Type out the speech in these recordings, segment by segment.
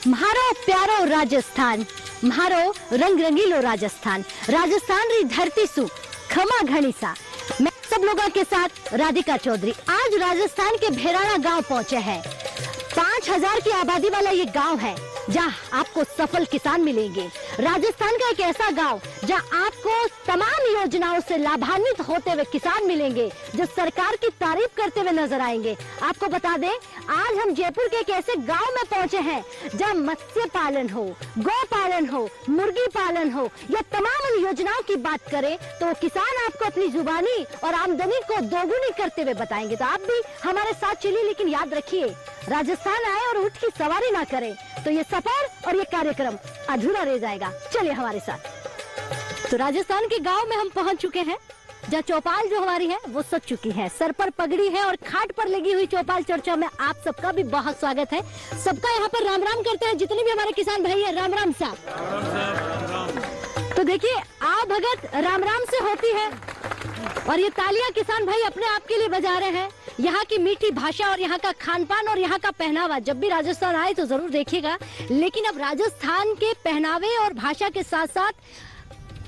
म्हारो प्यारो राजस्थान, म्हारो रंग रंगीलो राजस्थान, राजस्थान री धरती सु खमा घनी सा। मैं सब लोगों के साथ राधिका चौधरी आज राजस्थान के भेराना गांव पहुंचे हैं। 5000 की आबादी वाला ये गांव है जहां आपको सफल किसान मिलेंगे। राजस्थान का एक ऐसा गांव जहां आपको तमाम योजनाओं से लाभान्वित होते हुए किसान मिलेंगे जो सरकार की तारीफ करते हुए नजर आएंगे। आपको बता दें, आज हम जयपुर के एक ऐसे गांव में पहुंचे हैं जहां मत्स्य पालन हो, गौ पालन हो, मुर्गी पालन हो, या तमाम उन योजनाओं की बात करें तो किसान आपको अपनी जुबानी और आमदनी को दोगुनी करते हुए बताएंगे। तो आप भी हमारे साथ चलिए, लेकिन याद रखिए, राजस्थान आए और ऊंट की सवारी ना करें तो ये सफर और ये कार्यक्रम अधूरा रह जाएगा। चलिए हमारे साथ। तो राजस्थान के गांव में हम पहुंच चुके हैं जहाँ चौपाल जो हमारी है वो सज चुकी है, सर पर पगड़ी है और खाट पर लगी हुई चौपाल चर्चा में आप सबका भी बहुत स्वागत है। सबका यहाँ पर राम राम करते हैं जितने भी हमारे किसान भाई है। राम राम साहब। तो देखिए, आ भगत राम राम से होती है और ये तालियां किसान भाई अपने आप के लिए बजा रहे हैं। यहाँ की मीठी भाषा और यहाँ का खान पान और यहाँ का पहनावा जब भी राजस्थान आए तो जरूर देखिएगा। लेकिन अब राजस्थान के पहनावे और भाषा के साथ साथ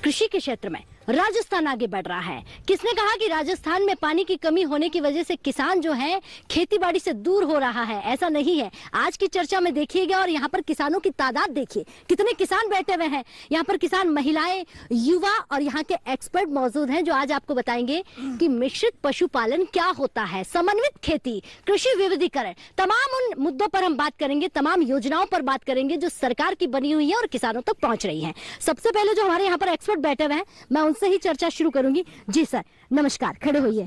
कृषि के क्षेत्र में राजस्थान आगे बढ़ रहा है। किसने कहा कि राजस्थान में पानी की कमी होने की वजह से किसान जो है खेती बाड़ी से दूर हो रहा है? ऐसा नहीं है। आज की चर्चा में देखिएगा और यहाँ पर किसानों की तादाद देखिए, कितने किसान बैठे हुए हैं। यहाँ पर किसान, महिलाएं, युवा और यहाँ के एक्सपर्ट मौजूद हैं जो आज आपको बताएंगे कि मिश्रित पशुपालन क्या होता है, समन्वित खेती, कृषि विविधीकरण, तमाम उन मुद्दों पर हम बात करेंगे, तमाम योजनाओं पर बात करेंगे जो सरकार की बनी हुई है और किसानों तक पहुंच रही है। सबसे पहले जो हमारे यहाँ पर एक्सपर्ट बैठे हुए हैं मैं से ही चर्चा शुरू करूंगी। जी सर, नमस्कार, खड़े होइए।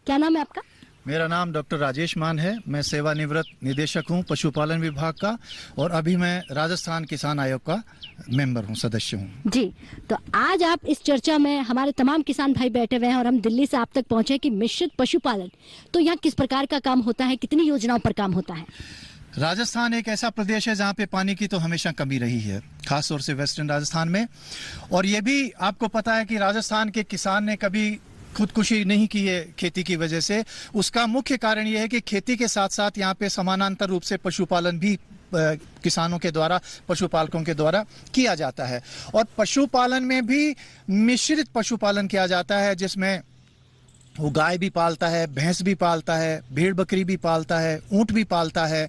क्या नाम है आपका? मेरा नाम डॉक्टर राजेश मान है। मैं सेवानिवृत्त निदेशक हूं पशुपालन विभाग का और अभी मैं राजस्थान किसान आयोग का मेंबर हूं, सदस्य हूं। जी, तो आज आप इस चर्चा में हमारे तमाम किसान भाई बैठे हुए हैं और हम दिल्ली से आप तक पहुंचे कि मिश्रित पशुपालन तो यहाँ किस प्रकार का काम होता है, कितनी योजनाओं पर काम होता है? राजस्थान एक ऐसा प्रदेश है जहाँ पे पानी की तो हमेशा कमी रही है, खास तौर से वेस्टर्न राजस्थान में। और ये भी आपको पता है कि राजस्थान के किसान ने कभी खुदकुशी नहीं की है खेती की वजह से। उसका मुख्य कारण ये है कि खेती के साथ साथ यहाँ पे समानांतर रूप से पशुपालन भी किसानों के द्वारा, पशुपालकों के द्वारा किया जाता है। और पशुपालन में भी मिश्रित पशुपालन किया जाता है जिसमें वो गाय भी पालता है, भैंस भी पालता है, भेड़ बकरी भी पालता है, ऊंट भी पालता है।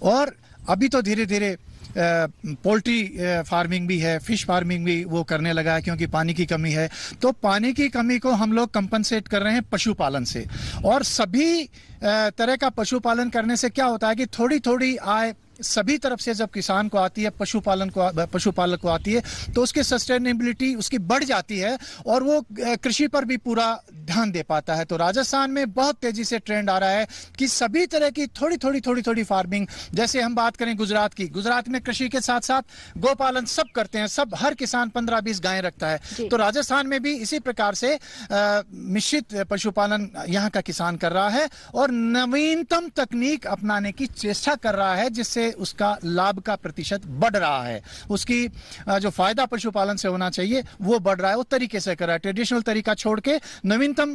और अभी तो धीरे धीरे पोल्ट्री फार्मिंग भी है, फिश फार्मिंग भी वो करने लगा है क्योंकि पानी की कमी है। तो पानी की कमी को हम लोग कंपनसेट कर रहे हैं पशुपालन से। और सभी तरह का पशुपालन करने से क्या होता है कि थोड़ी थोड़ी आय सभी तरफ से जब किसान को आती है, पशुपालक को आती है, तो उसकी सस्टेनेबिलिटी उसकी बढ़ जाती है और वो कृषि पर भी पूरा ध्यान दे पाता है। तो राजस्थान में बहुत तेजी से ट्रेंड आ रहा है कि सभी तरह की थोड़ी थोड़ी फार्मिंग, जैसे हम बात करें गुजरात की, गुजरात में कृषि के साथ साथ गोपालन सब करते हैं, सब हर किसान 15-20 गायें रखता है। तो राजस्थान में भी इसी प्रकार से मिश्रित पशुपालन यहाँ का किसान कर रहा है और नवीनतम तकनीक अपनाने की चेष्टा कर रहा है जिससे उसका लाभ का प्रतिशत बढ़ रहा है। उसकी जो फायदा पशुपालन से होना चाहिए वो बढ़ रहा है, वो तरीके से कर रहा है। ट्रेडिशनल तरीका छोड़ के नवीनतम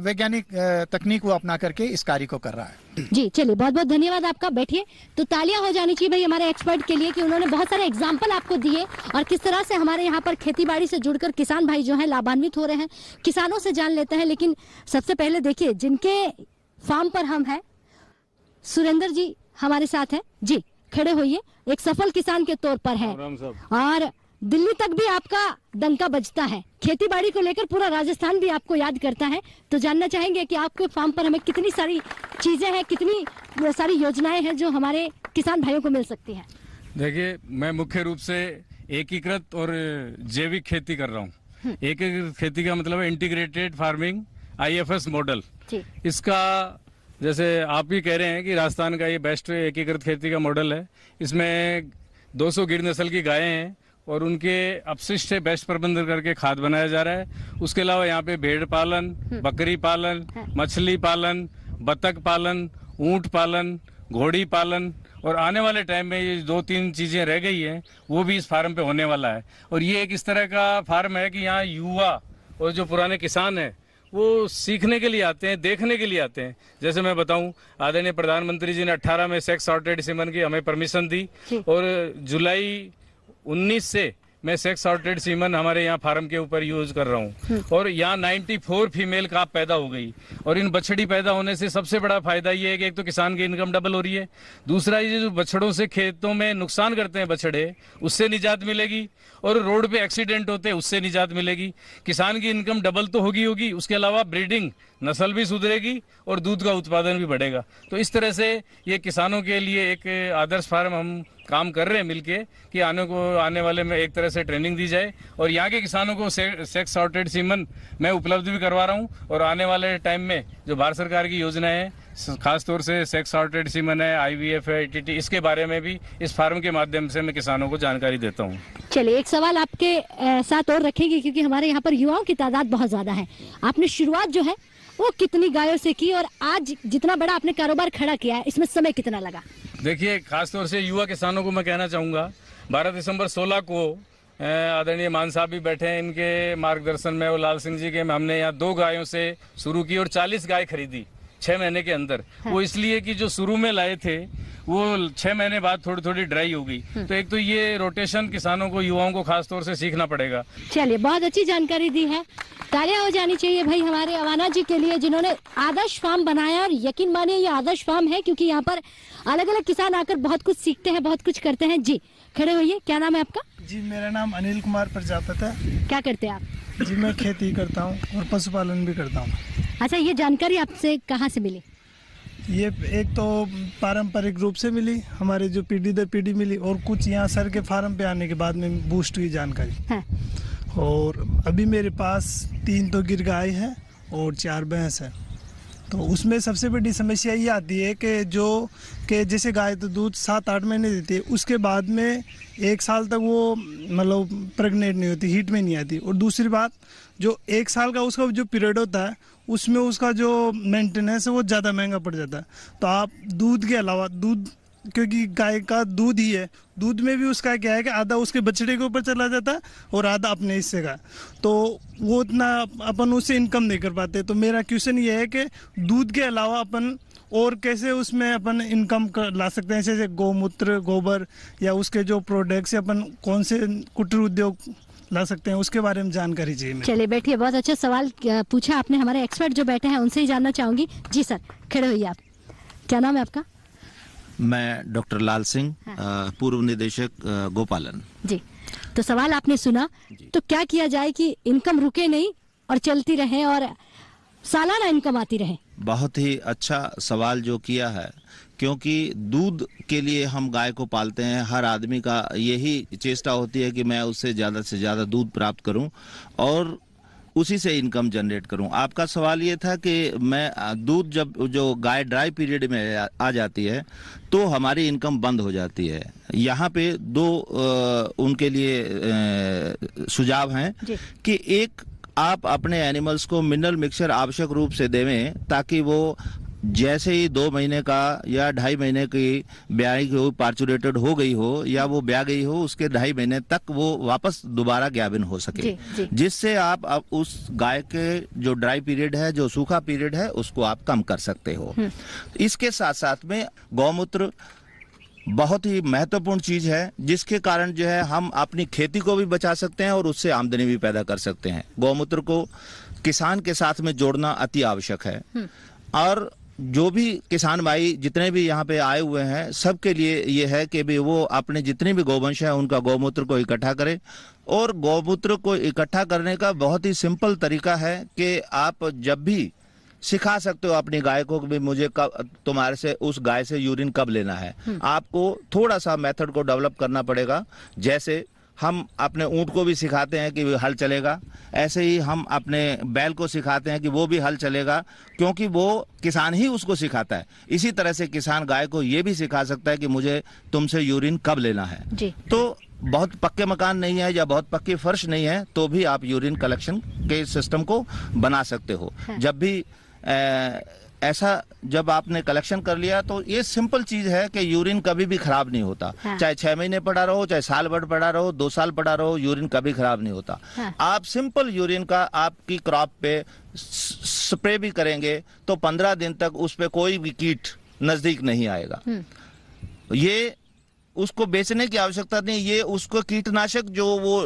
वैज्ञानिक तकनीक वो अपना करके इस कार्य को कर रहा है। जी, चलिए, बहुत बहुत धन्यवाद आपका। बैठिए। तो तालियां हो जानी चाहिए भाई हमारे एक्सपर्ट के लिए कि उन्होंने बहुत सारे एग्जाम्पल आपको दिए और किस तरह से हमारे यहाँ पर खेती बाड़ी से जुड़कर किसान भाई जो है लाभान्वित हो रहे हैं। किसानों से जान लेते हैं, लेकिन सबसे पहले देखिए जिनके फार्म पर हम हैं, सुरेंद्र जी हमारे साथ हैं। जी, खड़े होइए। एक सफल किसान के तौर पर है और दिल्ली तक भी आपका डंका बजता है, खेती बाड़ी को लेकर पूरा राजस्थान भी आपको याद करता है। तो जानना चाहेंगे कि आपके फार्म पर हमें कितनी सारी चीजें हैं, कितनी सारी योजनाएं हैं जो हमारे किसान भाइयों को मिल सकती हैं? देखिए, मैं मुख्य रूप से एकीकृत और जैविक खेती कर रहा हूँ। एकीकृत खेती का मतलब है इंटीग्रेटेड फार्मिंग, IFS मॉडल। इसका जैसे आप ही कह रहे हैं कि राजस्थान का ये बेस्ट एकीकृत खेती का मॉडल है। इसमें 200 गिर नस्ल की गायें हैं और उनके अपशिष्ट से बेस्ट प्रबंधन करके खाद बनाया जा रहा है। उसके अलावा यहाँ पे भेड़ पालन, बकरी पालन, मछली पालन, बतख पालन, ऊंट पालन, घोड़ी पालन और आने वाले टाइम में ये 2-3 चीजें रह गई हैं वो भी इस फार्म पे होने वाला है। और ये एक इस तरह का फार्म है कि यहाँ युवा और जो पुराने किसान हैं वो सीखने के लिए आते हैं, देखने के लिए आते हैं। जैसे मैं बताऊं, आदरणीय प्रधानमंत्री जी ने 18 में सेक्स सॉर्टेड सीमन की हमें परमिशन दी और जुलाई 19 से मैं सेक्स सॉर्टेड सीमन हमारे यहाँ फार्म के ऊपर यूज कर रहा हूँ और यहाँ 94 फीमेल काफ पैदा हो गई। और इन बछड़ी पैदा होने से सबसे बड़ा फायदा ये है कि एक तो किसान की इनकम डबल हो रही है, दूसरा ये जो बछड़ों से खेतों में नुकसान करते हैं बछड़े, उससे निजात मिलेगी, और रोड पे एक्सीडेंट होते हैं उससे निजात मिलेगी। किसान की इनकम डबल तो होगी, उसके अलावा ब्रीडिंग नस्ल भी सुधरेगी और दूध का उत्पादन भी बढ़ेगा। तो इस तरह से ये किसानों के लिए एक आदर्श फार्म हम काम कर रहे हैं मिलके कि आने वाले में एक तरह से ट्रेनिंग दी जाए और यहाँ के किसानों को सेक्स सॉर्टेड सीमन मैं उपलब्ध भी करवा रहा हूँ। और आने वाले टाइम में जो भारत सरकार की योजनाएं हैं, खासतौर से सेक्स सॉर्टेड सीमन है, IVF है, ATT, इसके बारे में भी इस फार्म के माध्यम से मैं किसानों को जानकारी देता हूँ। चलिए एक सवाल आपके साथ और रखेंगे, क्योंकि हमारे यहाँ पर युवाओं की तादाद बहुत ज्यादा है। आपने शुरुआत जो है वो कितनी गायों से की और आज जितना बड़ा आपने कारोबार खड़ा किया है, इसमें समय कितना लगा? देखिए, खासतौर से युवा किसानों को मैं कहना चाहूँगा, 12 दिसंबर 16 को आदरणीय मान साहब भी बैठे हैं, इनके मार्गदर्शन में और लाल सिंह जी के, हमने यहाँ 2 गायों से शुरू की और 40 गाय खरीदी 6 महीने के अंदर। हाँ। वो इसलिए कि जो शुरू में लाए थे वो 6 महीने बाद थोड़ी थोड़ी ड्राई हो गई। तो एक तो ये रोटेशन किसानों को, युवाओं को खासतौर से सीखना पड़ेगा। चलिए, बहुत अच्छी जानकारी दी है, तालियां हो जानी चाहिए भाई हमारे अवाना जी के लिए, जिन्होंने आदर्श फार्म बनाया। और यकीन मानिए ये आदर्श फार्म है, क्योंकि यहाँ पर अलग अलग किसान आकर बहुत कुछ सीखते हैं, बहुत कुछ करते हैं। जी खड़े होइए, क्या नाम है आपका? जी मेरा नाम अनिल कुमार प्रजापति है। क्या करते हैं आप? जी मैं खेती करता हूँ और पशुपालन भी करता हूँ। अच्छा, ये जानकारी आपसे कहाँ से मिली? ये एक तो पारंपरिक रूप से मिली, हमारे जो पीढ़ी दर पीढ़ी मिली, और कुछ यहाँ सर के फार्म पे आने के बाद में बूस्ट हुई जानकारी। हाँ। और अभी मेरे पास 3 तो गिर गाय है और 4 भैंस है। तो उसमें सबसे बड़ी समस्या ये आती है कि जैसे गाय तो दूध 7-8 महीने देती है, उसके बाद में 1 साल तक वो मतलब प्रेग्नेंट नहीं होती, हीट में नहीं आती। और दूसरी बात, जो 1 साल का उसका जो पीरियड होता है उसमें उसका जो मेंटेनेंस है वो ज़्यादा महंगा पड़ जाता है। तो आप दूध के अलावा, दूध क्योंकि गाय का दूध ही है, दूध में भी उसका क्या है कि आधा उसके बछड़े के ऊपर चला जाता है और आधा अपने हिस्से का, तो वो उतना अपन उससे इनकम नहीं कर पाते। तो मेरा क्वेश्चन ये है कि दूध के अलावा अपन और कैसे उसमें अपन इनकम ला सकते हैं, जैसे गौमूत्र, गोबर या उसके जो प्रोडक्ट्स, अपन कौन से कुटीर उद्योग ला सकते हैं, उसके बारे में जानकारी चाहिए। चलिए बैठिए, बहुत अच्छा सवाल पूछा आपने, हमारे एक्सपर्ट जो बैठे हैं उनसे ही जानना चाहूंगी। जी सर, खड़े होइए आप। क्या नाम है आपका? मैं डॉक्टर लाल सिंह, पूर्व निदेशक गोपालन। जी, तो सवाल आपने सुना, तो क्या किया जाए कि इनकम रुके नहीं और चलती रहे और सालाना इनकम आती रहे? बहुत ही अच्छा सवाल जो किया है, क्योंकि दूध के लिए हम गाय को पालते हैं। हर आदमी का यही चेष्टा होती है कि मैं उससे ज़्यादा दूध प्राप्त करूं और उसी से इनकम जनरेट करूं। आपका सवाल ये था कि मैं दूध, जब जो गाय ड्राई पीरियड में आ जाती है तो हमारी इनकम बंद हो जाती है। यहाँ पे 2 उनके लिए सुझाव हैं कि एक, आप अपने एनिमल्स को मिनरल मिक्सचर आवश्यक रूप से देवें, ताकि वो जैसे ही 2 महीने का या 2.5 महीने की ब्याई हो, पार्चुरेटेड हो गई हो या वो ब्याह गई हो, उसके 2.5 महीने तक वो वापस दोबारा गाभिन हो सके, जिससे आप अब उस गाय के जो ड्राई पीरियड है, जो सूखा पीरियड है, उसको आप कम कर सकते हो। इसके साथ साथ में गौमूत्र बहुत ही महत्वपूर्ण चीज है, जिसके कारण जो है हम अपनी खेती को भी बचा सकते हैं और उससे आमदनी भी पैदा कर सकते हैं। गौमूत्र को किसान के साथ में जोड़ना अति आवश्यक है। और जो भी किसान भाई जितने भी यहाँ पे आए हुए हैं, सबके लिए ये है कि भी वो अपने जितने भी गौवंश है उनका गौमूत्र को इकट्ठा करें। और गौमूत्र को इकट्ठा करने का बहुत ही सिंपल तरीका है कि आप जब भी सिखा सकते हो अपनी गाय को कि मुझे कब, तुम्हारे से उस गाय से यूरिन कब लेना है। आपको थोड़ा सा मेथड को डेवलप करना पड़ेगा। जैसे हम अपने ऊंट को भी सिखाते हैं कि हल चलेगा, ऐसे ही हम अपने बैल को सिखाते हैं कि वो भी हल चलेगा, क्योंकि वो किसान ही उसको सिखाता है। इसी तरह से किसान गाय को ये भी सिखा सकता है कि मुझे तुमसे यूरिन कब लेना है। तो बहुत पक्के मकान नहीं है या बहुत पक्की फर्श नहीं है तो भी आप यूरिन कलेक्शन के सिस्टम को बना सकते हो। जब भी ऐसा जब आपने कलेक्शन कर लिया तो ये सिंपल चीज है कि यूरिन कभी भी खराब नहीं होता। हाँ। चाहे 6 महीने पड़ा रहो, चाहे साल भर पड़ा रहो, 2 साल पड़ा रहो, यूरिन कभी खराब नहीं होता। हाँ। आप सिंपल यूरिन का आपकी क्रॉप पे स्प्रे भी करेंगे तो 15 दिन तक उस पे कोई भी कीट नजदीक नहीं आएगा। ये उसको बेचने की आवश्यकता नहीं, ये उसको कीटनाशक जो वो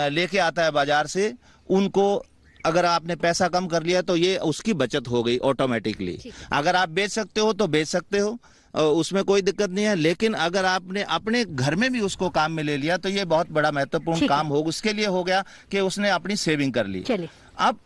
लेके आता है बाजार से, उनको अगर आपने पैसा कम कर लिया तो ये उसकी बचत हो गई ऑटोमेटिकली। अगर आप बेच सकते हो तो बेच सकते हो, उसमें कोई दिक्कत नहीं है। लेकिन अगर आपने अपने घर में भी उसको काम में ले लिया तो ये बहुत बड़ा महत्वपूर्ण काम हो उसके लिए हो गया कि उसने अपनी सेविंग कर ली। अब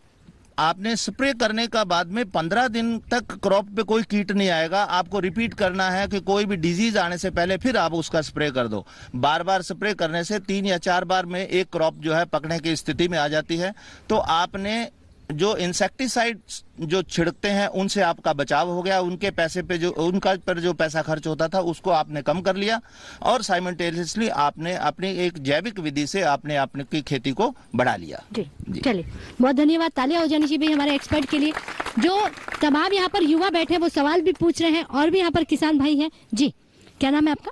आपने स्प्रे करने का बाद में 15 दिन तक क्रॉप पे कोई कीट नहीं आएगा। आपको रिपीट करना है कि कोई भी डिजीज आने से पहले फिर आप उसका स्प्रे कर दो। बार बार स्प्रे करने से 3 या 4 बार में एक क्रॉप जो है पकने की स्थिति में आ जाती है। तो आपने जो इंसेक्टिसाइड जो छिड़कते हैं उनसे आपका बचाव हो गया, उनके पैसे पे जो उनका पर जो पैसा खर्च होता था उसको आपने कम कर लिया, और साइमल्टेनियसली आपने अपनी एक जैविक विधि से आपने अपनी खेती को बढ़ा लिया। जी चलिए, बहुत धन्यवाद। तालियां हो जानी चाहिए हमारे एक्सपर्ट के लिए। जो तमाम यहाँ पर युवा बैठे वो सवाल भी पूछ रहे हैं, और भी यहाँ पर किसान भाई हैं। जी, क्या नाम है आपका?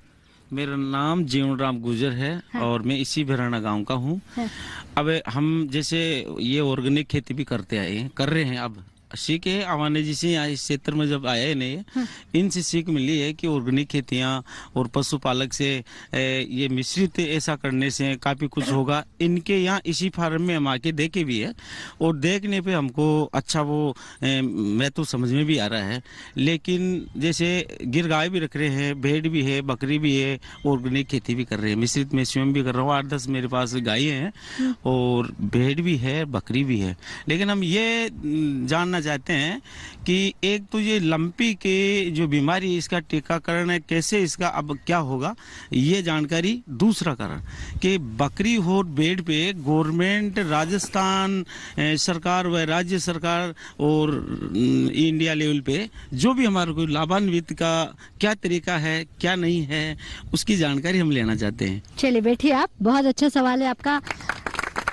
मेरा नाम जीवन राम गुजर है। हाँ। और मैं इसी भराना गांव का हूँ। हाँ। अब हम जैसे ये ऑर्गेनिक खेती भी कर रहे हैं। अब सीख है हमारे जैसे यहाँ इस क्षेत्र में जब आए नहीं, इनसे सीख मिली है कि ऑर्गेनिक खेतियाँ और पशुपालक से ये मिश्रित ऐसा करने से काफी कुछ होगा। इनके यहाँ इसी फार्म में हम आके देखे भी है, और देखने पे हमको अच्छा वो मैं तो समझ में भी आ रहा है। लेकिन जैसे गिर गाय भी रख रहे हैं, भेड़ भी है, बकरी भी है, ऑर्गेनिक खेती भी कर रहे हैं, मिश्रित मैं स्वयं भी कर रहा हूँ। 8-10 मेरे पास गायें हैं और भेड़ भी है, बकरी भी है। लेकिन हम ये जानना चाहते हैं कि एक तो ये लंपी के जो बीमारी, इसका टीकाकरण है, कैसे इसका अब क्या होगा, ये जानकारी। दूसरा कारण कि बकरी और भेड़ पे गवर्नमेंट, राजस्थान सरकार व राज्य सरकार और इंडिया लेवल पे जो भी हमारे को लाभान्वित का क्या तरीका है, क्या नहीं है, उसकी जानकारी हम लेना चाहते हैं। चलिए बैठिए आप, बहुत अच्छा सवाल है आपका।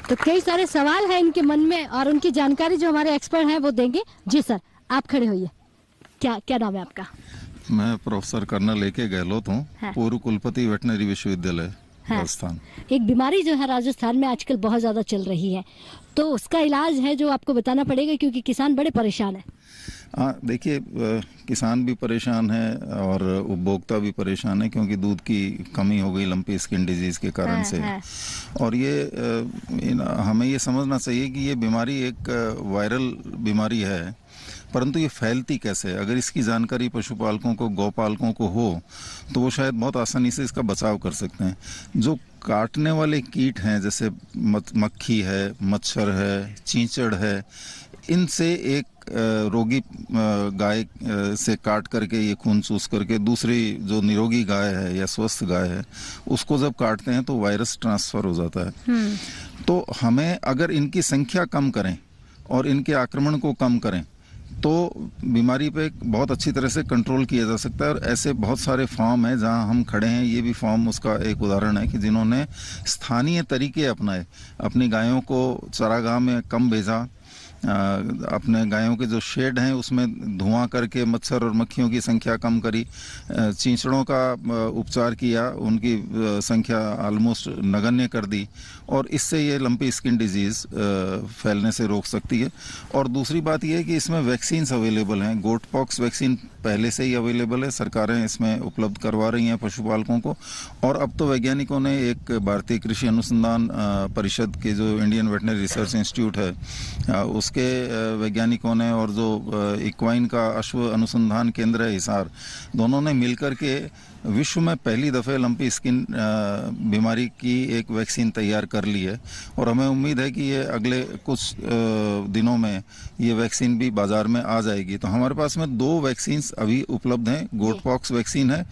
तो कई सारे सवाल हैं इनके मन में, और उनकी जानकारी जो हमारे एक्सपर्ट हैं वो देंगे। जी सर, आप खड़े होइए। क्या नाम है आपका? मैं प्रोफेसर कर्नल A.K. गहलोत हूँ। हाँ। पूर्व कुलपति वेटनरी विश्वविद्यालय राजस्थान। एक बीमारी जो है राजस्थान में आजकल बहुत ज्यादा चल रही है, तो उसका इलाज है जो आपको बताना पड़ेगा, क्योंकि किसान बड़े परेशान है। देखिए, किसान भी परेशान है और उपभोक्ता भी परेशान है, क्योंकि दूध की कमी हो गई लंपी स्किन डिजीज के कारण से। और ये हमें ये समझना चाहिए कि ये बीमारी एक वायरल बीमारी है, परंतु ये फैलती कैसे है। अगर इसकी जानकारी पशुपालकों को, गौपालकों को हो तो वो शायद बहुत आसानी से इसका बचाव कर सकते हैं। जो काटने वाले कीट हैं, जैसे मक्खी है, मच्छर है, चींचड़ है, इनसे एक रोगी गाय से काट करके ये खून चूस करके दूसरी जो निरोगी गाय है या स्वस्थ गाय है उसको जब काटते हैं तो वायरस ट्रांसफर हो जाता है। तो हमें अगर इनकी संख्या कम करें और इनके आक्रमण को कम करें तो बीमारी पे बहुत अच्छी तरह से कंट्रोल किया जा सकता है। और ऐसे बहुत सारे फार्म हैं जहां हम खड़े हैं, ये भी फार्म उसका एक उदाहरण है कि जिन्होंने स्थानीय तरीके अपनाए, अपनी गायों को चारागाह में कम भेजा, अपने गायों के जो शेड हैं उसमें धुआं करके मच्छर और मक्खियों की संख्या कम करी, चींचड़ों का उपचार किया, उनकी संख्या ऑलमोस्ट नगण्य कर दी, और इससे ये लंपी स्किन डिजीज फैलने से रोक सकती है। और दूसरी बात यह है कि इसमें वैक्सीन्स अवेलेबल हैं। गोट पॉक्स वैक्सीन पहले से ही अवेलेबल है, सरकारें इसमें उपलब्ध करवा रही हैं पशुपालकों को। और अब तो वैज्ञानिकों ने एक भारतीय कृषि अनुसंधान परिषद के जो इंडियन वेटनरी रिसर्च इंस्टीट्यूट है उसके वैज्ञानिकों ने और जो इक्वाइन का अश्व अनुसंधान केंद्र है हिसार, दोनों ने मिलकर के विश्व में पहली दफे लंपी स्किन बीमारी की एक वैक्सीन तैयार कर ली है। और हमें उम्मीद है कि ये अगले कुछ दिनों में ये वैक्सीन भी बाजार में आ जाएगी। तो हमारे पास में 2 वैक्सीन्स अभी उपलब्ध हैं। गोट पॉक्स वैक्सीन है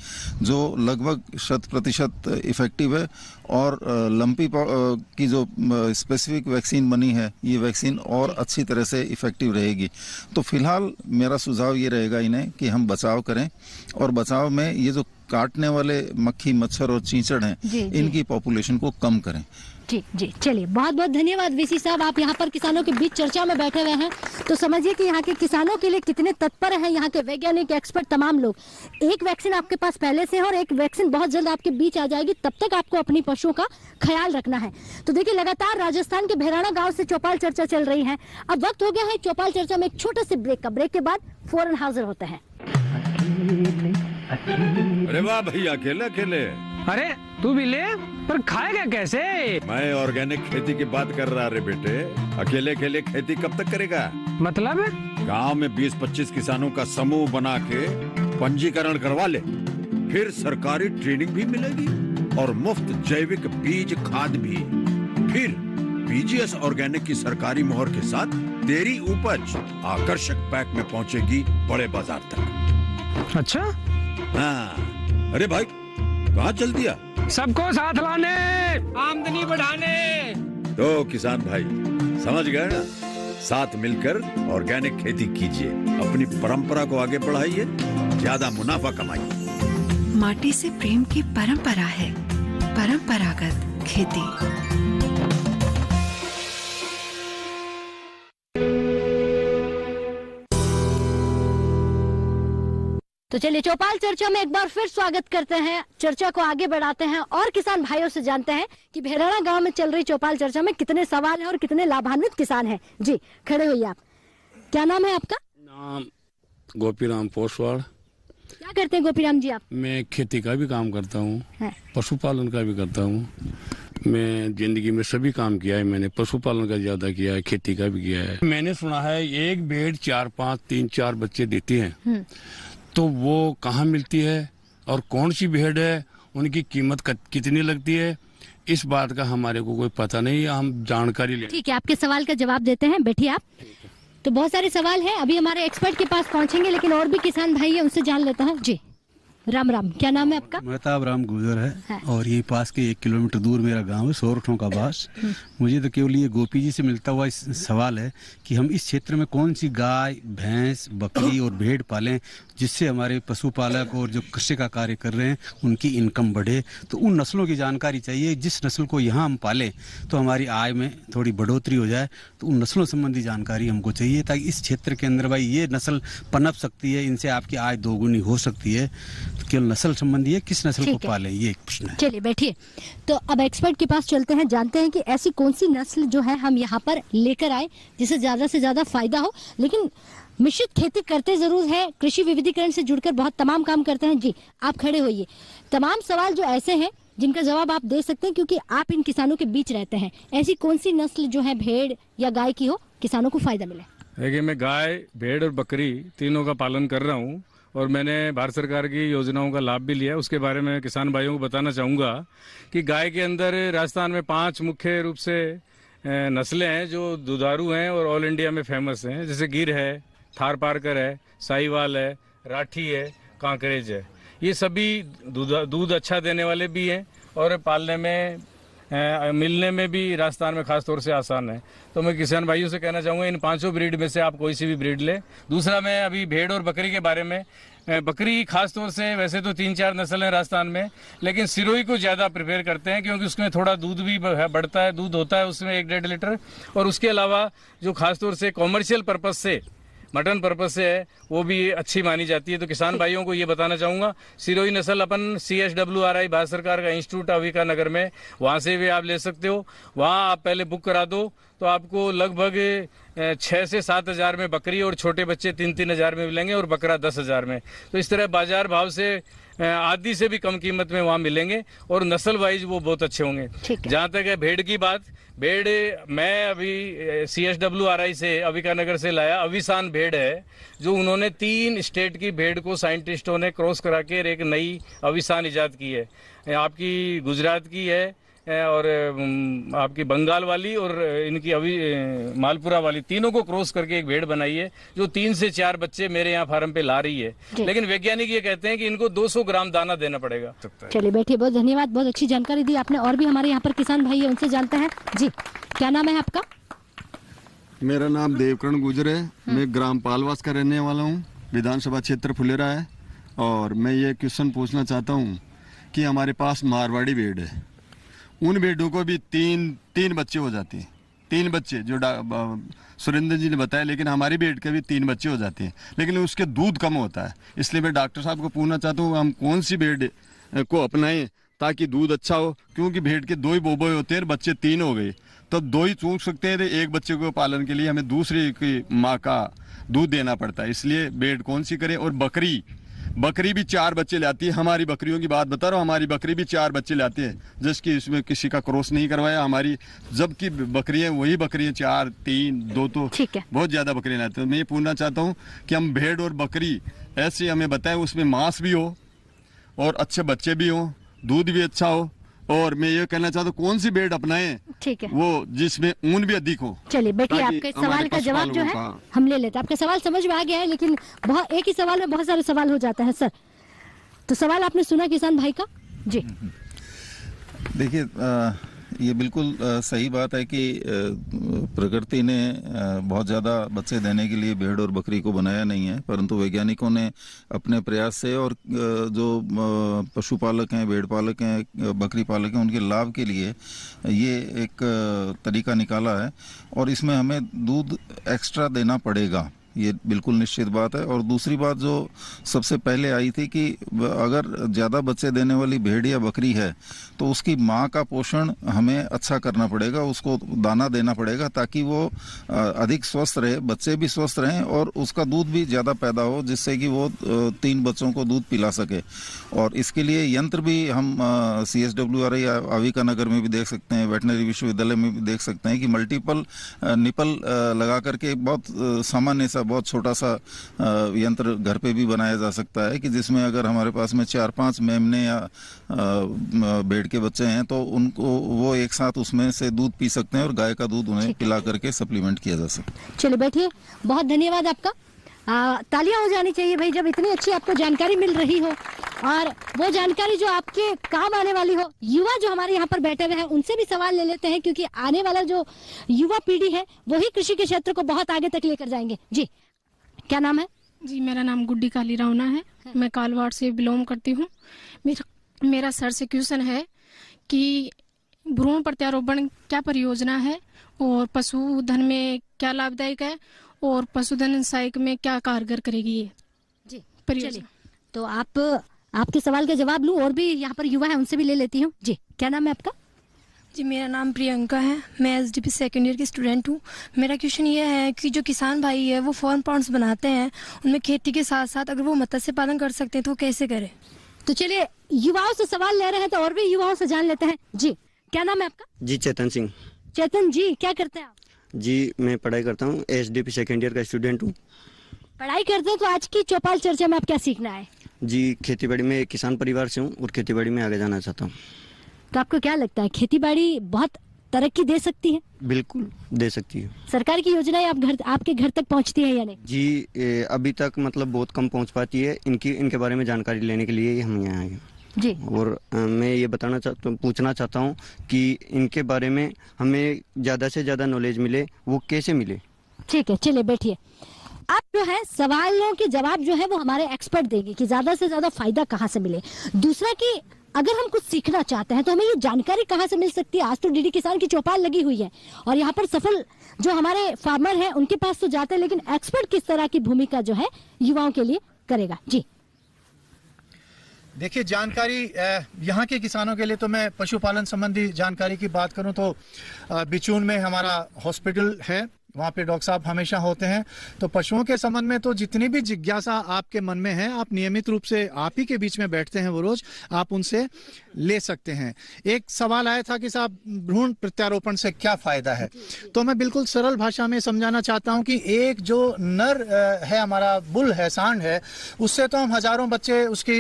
जो लगभग 100% इफेक्टिव है, और लंपी की जो स्पेसिफिक वैक्सीन बनी है ये वैक्सीन और अच्छी तरह से इफेक्टिव रहेगी। तो फिलहाल मेरा सुझाव ये रहेगा इन्हें कि हम बचाव करें, और बचाव में ये जो काटने वाले मक्खी, मच्छर और चींचड़ हैं, इनकी पॉपुलेशन को कम करें। जी जी, चलिए बहुत बहुत धन्यवाद वीसी साहब, आप यहाँ पर किसानों के बीच चर्चा में बैठे हुए हैं, तो समझिए कि यहाँ के किसानों के लिए कितने तत्पर हैं यहाँ के वैज्ञानिक, एक्सपर्ट, तमाम लोग। एक वैक्सीन आपके पास पहले से है और एक वैक्सीन बहुत जल्द आपके बीच आ जाएगी, तब तक आपको अपनी पशुओं का ख्याल रखना है। तो देखिए, लगातार राजस्थान के भैराणा गाँव से चौपाल चर्चा चल रही है। अब वक्त हो गया है चौपाल चर्चा में एक छोटे से ब्रेक का। ब्रेक के बाद फौरन हाजिर होते हैं। अरे वाह भैया, अकेले अकेले। अरे तू भी ले, पर खाएगा कैसे? मैं ऑर्गेनिक खेती की बात कर रहा रे बेटे। अकेले अकेले खेती कब तक करेगा? मतलब गांव में 20-25 किसानों का समूह बना के पंजीकरण करवा ले, फिर सरकारी ट्रेनिंग भी मिलेगी और मुफ्त जैविक बीज खाद भी। फिर पीजीएस ऑर्गेनिक की सरकारी मोहर के साथ तेरी उपज आकर्षक पैक में पहुंचेगी बड़े बाजार तक। अच्छा? हाँ। अरे भाई, कहाँ चल दिया? सबको साथ लाने, आमदनी बढ़ाने। तो किसान भाई समझ गए ना, साथ मिलकर ऑर्गेनिक खेती कीजिए, अपनी परंपरा को आगे बढ़ाइए, ज्यादा मुनाफा कमाइए। माटी से प्रेम की परंपरा है परंपरागत खेती। तो चलिए, चौपाल चर्चा में एक बार फिर स्वागत करते हैं, चर्चा को आगे बढ़ाते हैं और किसान भाइयों से जानते हैं कि भैराणा गांव में चल रही चौपाल चर्चा में कितने सवाल हैं और कितने लाभान्वित किसान हैं। जी, खड़े होइए आप। क्या नाम है आपका? नाम गोपीराम पोसवाड़। क्या करते हैं गोपीराम जी आप? मैं खेती का भी काम करता हूँ, पशुपालन का भी करता हूँ। मैं जिंदगी में सभी काम किया है, मैंने पशुपालन का ज्यादा किया है, खेती का भी किया है। मैंने सुना है एक भेड़ 4-5, 3-4 बच्चे देती है, तो वो कहाँ मिलती है और कौन सी भेड़ है, उनकी कीमत कितनी लगती है, इस बात का हमारे को कोई पता नहीं है, हम जानकारी ले। ठीक है, आपके सवाल का जवाब देते हैं, बैठिए आप। तो बहुत सारे सवाल हैं, अभी हमारे एक्सपर्ट के पास पहुंचेंगे, लेकिन और भी किसान भाई है, उनसे जान लेता हूँ। जी, राम राम, क्या नाम है आपका? महताब राम गुजर है और ये पास के 1 किलोमीटर दूर मेरा गांव है, सोरठों का बास। मुझे तो केवल ये गोपी जी से मिलता हुआ सवाल है कि हम इस क्षेत्र में कौन सी गाय, भैंस, बकरी और भेड़ पालें जिससे हमारे पशुपालक और जो कृषि का कार्य कर रहे हैं उनकी इनकम बढ़े। तो उन नस्लों की जानकारी चाहिए, जिस नस्ल को यहाँ हम पालें तो हमारी आय में थोड़ी बढ़ोतरी हो जाए, तो उन नस्लों संबंधी जानकारी हमको चाहिए, ताकि इस क्षेत्र के अंदर भाई ये नस्ल पनप सकती है, इनसे आपकी आय दोगुनी हो सकती है। तो केवल नस्ल संबंधी है, किस नस्ल को पालें, ये एक प्रश्न है। चलिए बैठिए, तो अब एक्सपर्ट के पास चलते हैं, जानते हैं कि ऐसी कौन सी नस्ल जो है हम यहाँ पर लेकर आए जिससे ज्यादा से ज्यादा फायदा हो। लेकिन मिश्रित खेती करते जरूर है, कृषि विविधीकरण से जुड़कर बहुत तमाम काम करते हैं। जी, आप खड़े होइए। तमाम सवाल जो ऐसे हैं जिनका जवाब आप दे सकते हैं, क्योंकि आप इन किसानों के बीच रहते हैं। ऐसी कौन सी नस्ल जो है भेड़ या गाय की हो, किसानों को फायदा मिले? देखिए, मैं गाय, भेड़ और बकरी तीनों का पालन कर रहा हूँ और मैंने भारत सरकार की योजनाओं का लाभ भी लिया। उसके बारे में किसान भाइयों को बताना चाहूँगा कि गाय के अंदर राजस्थान में 5 मुख्य रूप से नस्लें हैं जो दुधारू हैं और ऑल इंडिया में फेमस हैं। जैसे गिर है, थार पारकर है, साहिवाल है, राठी है, कांकरेज है। ये सभी दूध अच्छा देने वाले भी हैं और पालने में, मिलने में भी राजस्थान में खास तौर से आसान है। तो मैं किसान भाइयों से कहना चाहूँगा, इन 5 ब्रीड में से आप कोई सी भी ब्रीड ले। दूसरा, मैं अभी भेड़ और बकरी के बारे में, बकरी खास तौर से, वैसे तो 3-4 नस्ल है राजस्थान में, लेकिन सिरोही को ज़्यादा प्रेफर करते हैं क्योंकि उसमें थोड़ा दूध भी बढ़ता है, दूध होता है उसमें 1-1.5 लीटर। और उसके अलावा जो खास तौर से कॉमर्शियल पर्पज से, मटन पर्पज से है, वो भी अच्छी मानी जाती है। तो किसान भाइयों को ये बताना चाहूँगा, सिरोही नस्ल अपन CSWRI भारत सरकार का इंस्टीट्यूट अविका नगर में, वहाँ से भी आप ले सकते हो। वहाँ आप पहले बुक करा दो तो आपको लगभग 6 से 7 हज़ार में बकरी और छोटे बच्चे 3-3 हज़ार में मिलेंगे और बकरा 10 हज़ार में। तो इस तरह बाजार भाव से आधी से भी कम कीमत में वहाँ मिलेंगे और नस्ल वाइज वो बहुत अच्छे होंगे। जहाँ तक है भेड़ की बात, भेड़ मैं अभी CSWRI से अविका नगर से लाया अविसान भेड़ है, जो उन्होंने 3 स्टेट की भेड़ को साइंटिस्टों ने क्रॉस करा के एक नई अविसान इजाद की है। आपकी गुजरात की है और आपकी बंगाल वाली और इनकी अभी मालपुरा वाली, तीनों को क्रॉस करके एक भेड़ बनाई है जो 3 से 4 बच्चे मेरे यहाँ फार्म पे ला रही है। लेकिन वैज्ञानिक ये कहते हैं कि इनको 200 ग्राम दाना देना पड़ेगा। चलिए बैठिए, बहुत धन्यवाद, बहुत अच्छी जानकारी दी आपने। और भी हमारे यहाँ पर किसान भाई है, उनसे जानते हैं। जी, क्या नाम है आपका? मेरा नाम देवकरण गुजर है। मैं ग्राम पालवास का रहने वाला हूँ, विधानसभा क्षेत्र फुलेरा है और मैं ये क्वेश्चन पूछना चाहता हूँ कि हमारे पास मारवाड़ी भेड़ है, उन भेड़ों को भी तीन बच्चे हो जाते हैं, 3 बच्चे जो सुरेंद्र जी ने बताया, लेकिन हमारी भेड़ के भी 3 बच्चे हो जाते हैं, लेकिन उसके दूध कम होता है। इसलिए मैं डॉक्टर साहब को पूछना चाहता हूँ हम कौन सी भेड़ को अपनाएं ताकि दूध अच्छा हो, क्योंकि भेड़ के 2 ही बोबोए होते हैं, बच्चे 3 हो गए तो 2 ही चूक सकते हैं, एक बच्चे को पालन के लिए हमें दूसरी की माँ का दूध देना पड़ता है। इसलिए भेड़ कौन सी करें। और बकरी भी 4 बच्चे लाती है, हमारी बकरियों की बात बता रहा हूँ, हमारी बकरी भी 4 बच्चे लाती है, जिसकी इसमें किसी का क्रॉस नहीं करवाया हमारी, जबकि बकरियां वही बकरियां 4, 3, 2 तो बहुत ज्यादा बकरियां लाते हैं। मैं ये पूछना चाहता हूँ कि हम भेड़ और बकरी ऐसे हमें बताएं, उसमें मांस भी हो और अच्छे बच्चे भी हो, दूध भी अच्छा हो, और मैं ये कहना चाहता हूँ कौन सी भेड़ अपनाएं, ठीक है, वो जिसमें ऊन भी अधिक हो। चलिए बेटी, आपके सवाल का जवाब जो है हम ले लेते हैं। आपका सवाल समझ में आ गया है, लेकिन बहुत एक ही सवाल में बहुत सारे सवाल हो जाते हैं सर। तो सवाल आपने सुना किसान भाई का जी। देखिए, ये बिल्कुल सही बात है कि प्रकृति ने बहुत ज़्यादा बच्चे देने के लिए भेड़ और बकरी को बनाया नहीं है, परंतु वैज्ञानिकों ने अपने प्रयास से और जो पशुपालक हैं, भेड़ पालक हैं, बकरी पालक हैं, उनके लाभ के लिए ये एक तरीका निकाला है और इसमें हमें दूध एक्स्ट्रा देना पड़ेगा, ये बिल्कुल निश्चित बात है। और दूसरी बात जो सबसे पहले आई थी कि अगर ज़्यादा बच्चे देने वाली भेड़ या बकरी है तो उसकी माँ का पोषण हमें अच्छा करना पड़ेगा, उसको दाना देना पड़ेगा ताकि वो अधिक स्वस्थ रहे, बच्चे भी स्वस्थ रहें और उसका दूध भी ज़्यादा पैदा हो, जिससे कि वो 3 बच्चों को दूध पिला सके। और इसके लिए यंत्र भी हम CSWRI आविका नगर में भी देख सकते हैं, वेटनरी विश्वविद्यालय में भी देख सकते हैं कि मल्टीपल निपल लगा करके बहुत सामान्य सा बहुत छोटा सा यंत्र घर पे भी बनाया जा सकता है कि जिसमें अगर हमारे पास में 4-5 मेमने या भेड़ के बच्चे हैं तो उनको वो एक साथ उसमें से दूध पी सकते हैं और गाय का दूध उन्हें पिला करके सप्लीमेंट किया जा सकता है। चलिए बैठिए, बहुत धन्यवाद आपका। तालियां हो जानी चाहिए भाई जब इतनी अच्छी आपको जानकारी मिल रही हो और वो जानकारी जो आपके काम आने वाली हो। युवा जो हमारे यहाँ पर बैठे हुए हैं उनसे भी सवाल ले लेते हैं, क्योंकि आने वाला जो युवा पीढ़ी है वही कृषि के क्षेत्र को बहुत आगे तक लेकर जाएंगे। जी, क्या नाम है? जी, मेरा नाम गुड्डी काली रावना है, मैं कालवाड़ से बिलोंग करती हूँ। मेरा सर से क्वेश्चन है कि भ्रूण प्रत्यारोपण क्या परियोजना है और पशुधन में क्या लाभदायक है और पशुधन सहायक में क्या कारगर करेगी ये जी परियोजना। तो आपके सवाल का जवाब लूं, और भी यहाँ पर युवा है उनसे भी ले लेती हूँ। जी, क्या नाम है आपका? जी, मेरा नाम प्रियंका है, मैं SDP सेकेंड ईयर की स्टूडेंट हूँ। मेरा क्वेश्चन ये है कि जो किसान भाई है वो फॉर्म पॉन्ड्स बनाते हैं, उनमें खेती के साथ साथ अगर वो मत्स्य पालन कर सकते हैं तो कैसे करें? तो चलिए युवाओं से सवाल ले रहे हैं तो और भी युवाओं से जान लेते हैं। जी, क्या नाम है आपका? जी, चेतन सिंह। चेतन जी, क्या करते हैं आप? जी, मैं पढ़ाई करता हूँ, SDP सेकेंड ईयर का स्टूडेंट हूँ। पढ़ाई करते हैं तो आज की चौपाल चर्चा में आप क्या सीखना है? जी, खेतीबाड़ी में किसान परिवार से हूँ और खेतीबाड़ी में आगे जाना चाहता हूँ। तो आपको क्या लगता है खेतीबाड़ी बहुत तरक्की दे सकती है? बिल्कुल दे सकती है। सरकार की योजनाएं आपके घर तक पहुंचती है या नहीं? जी, अभी तक मतलब बहुत कम पहुंच पाती है। इनके बारे में जानकारी लेने के लिए हम यहाँ आए जी। और मैं ये पूछना चाहता हूँ कि इनके बारे में हमें ज़्यादा से ज़्यादा नॉलेज मिले, वो कैसे मिले? ठीक है, चलिए बैठिए। अब जो है सवालों के जवाब जो है वो हमारे एक्सपर्ट देंगे कि ज्यादा से ज्यादा फायदा कहाँ से मिले। दूसरा कि अगर हम कुछ सीखना चाहते हैं तो हमें ये जानकारी कहाँ से मिल सकती है। आज तो DD किसान की चौपाल लगी हुई है और यहाँ पर सफल जो हमारे फार्मर हैं उनके पास तो जाते हैं, लेकिन एक्सपर्ट किस तरह की भूमिका जो है युवाओं के लिए करेगा। जी देखिए, जानकारी यहाँ के किसानों के लिए तो मैं पशुपालन संबंधी जानकारी की बात करूँ तो बिचून में हमारा हॉस्पिटल है, वहाँ पे डॉक्टर साहब हमेशा होते हैं। तो पशुओं के संबंध में तो जितनी भी जिज्ञासा आपके मन में है, आप नियमित रूप से आप ही के बीच में बैठते हैं वो रोज, आप उनसे ले सकते हैं। एक सवाल आया था कि साहब भ्रूण प्रत्यारोपण से क्या फायदा है, तो मैं बिल्कुल सरल भाषा में समझाना चाहता हूँ कि एक जो नर है, हमारा बुल है, सांड है, उससे तो हम हजारों बच्चे उसकी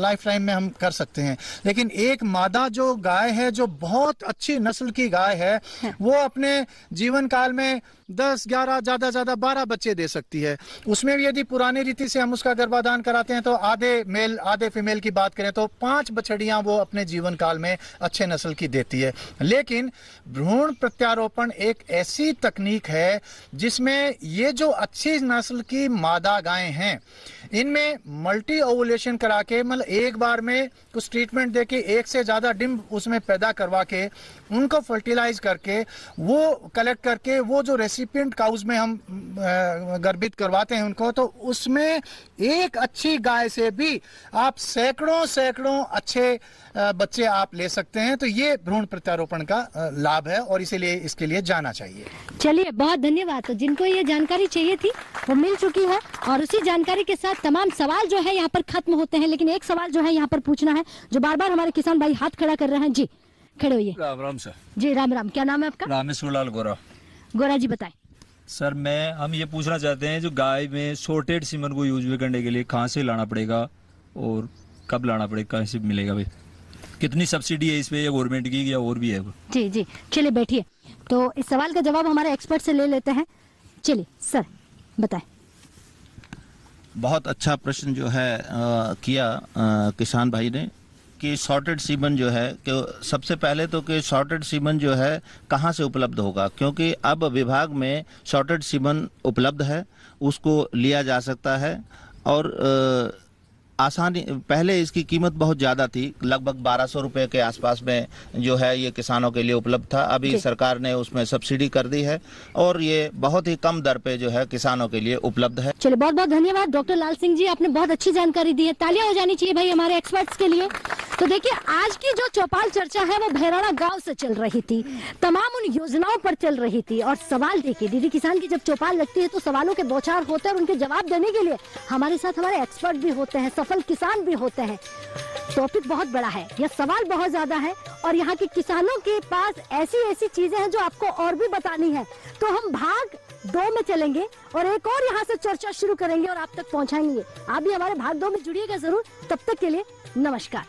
लाइफ टाइम में हम कर सकते हैं, लेकिन एक मादा जो गाय है, जो बहुत अच्छी नस्ल की गाय है, वो अपने जीवन काल में 10, 11, ज्यादा 12 बच्चे दे सकती है। उसमें भी यदि पुरानी रीति से हम उसका गर्भाधान कराते हैं तो आधे मेल आधे फीमेल की बात करें तो 5 बछड़ियां वो अपने जीवन काल में अच्छे नस्ल की देती है। लेकिन भ्रूण प्रत्यारोपण एक ऐसी तकनीक है जिसमें ये जो अच्छी नस्ल की मादा गायें हैं इनमें मल्टी ओवुलेशन करा के, मतलब एक बार में कुछ ट्रीटमेंट देके एक से ज्यादा डिंब उसमें पैदा करवा के उनको फर्टिलाइज करके वो कलेक्ट करके वो जो रेसिपिएंट काउज में हम गर्भित करवाते हैं उनको, तो उसमें एक अच्छी गाय से भी आप सैकड़ों अच्छे बच्चे आप ले सकते हैं। तो ये भ्रूण प्रत्यारोपण का लाभ है और इसीलिए इसके लिए जाना चाहिए। चलिए बहुत धन्यवाद। तो जिनको ये जानकारी चाहिए थी वो मिल चुकी है और उसी जानकारी के साथ तमाम सवाल जो है यहाँ पर खत्म होते हैं। लेकिन एक सवाल जो है यहाँ पर पूछना है जो बार बार हमारे किसान भाई हाथ खड़ा कर रहे हैं। जी खड़े होइए। राम राम सर। जी राम राम। क्या नाम है आपका? रामेश्वर लाल गोरा। गोरा जी बताएं। सर हम ये पूछना चाहते हैं जो गाय में सॉर्टेड सीमन को यूज करने के लिए कहाँ से लाना पड़ेगा और कब लाना पड़ेगा, कहाँ से मिलेगा भाई, कितनी सब्सिडी है इस पे या गवर्नमेंट की या और भी है? जी जी चलिए बैठिए। तो इस सवाल का जवाब हमारे एक्सपर्ट से ले लेते हैं। चलिए सर बताएं। बहुत अच्छा प्रश्न जो है किया किसान भाई ने कि शॉर्टेड सीमन जो है कि सबसे पहले तो कि शॉर्टेड सीमन जो है कहाँ से उपलब्ध होगा, क्योंकि अब विभाग में शॉर्टेड सीमन उपलब्ध है, उसको लिया जा सकता है और आसानी। पहले इसकी कीमत बहुत ज़्यादा थी, लगभग 1200 रुपये के आसपास में जो है ये किसानों के लिए उपलब्ध था। अभी सरकार ने उसमें सब्सिडी कर दी है और ये बहुत ही कम दर पे जो है किसानों के लिए उपलब्ध है। चलिए बहुत बहुत धन्यवाद डॉक्टर लाल सिंह जी, आपने बहुत अच्छी जानकारी दी है। तालियां हो जानी चाहिए भाई हमारे एक्सपर्ट्स के लिए। तो देखिए आज की जो चौपाल चर्चा है वो भैराना गाँव से चल रही थी, तमाम उन योजनाओं पर चल रही थी। और सवाल देखिए दीदी किसान की जब चौपाल लगती है तो सवालों के बौछार होते हैं और उनके जवाब देने के लिए हमारे साथ हमारे एक्सपर्ट भी होते हैं, सफल किसान भी होते हैं। टॉपिक बहुत बड़ा है, यह सवाल बहुत ज्यादा है और यहाँ के किसानों के पास ऐसी चीजें हैं जो आपको और भी बतानी है। तो हम भाग 2 में चलेंगे और एक और यहाँ से चर्चा शुरू करेंगे और आप तक पहुँचाएंगे। आप भी हमारे भाग 2 में जुड़िएगा जरूर। तब तक के लिए नमस्कार।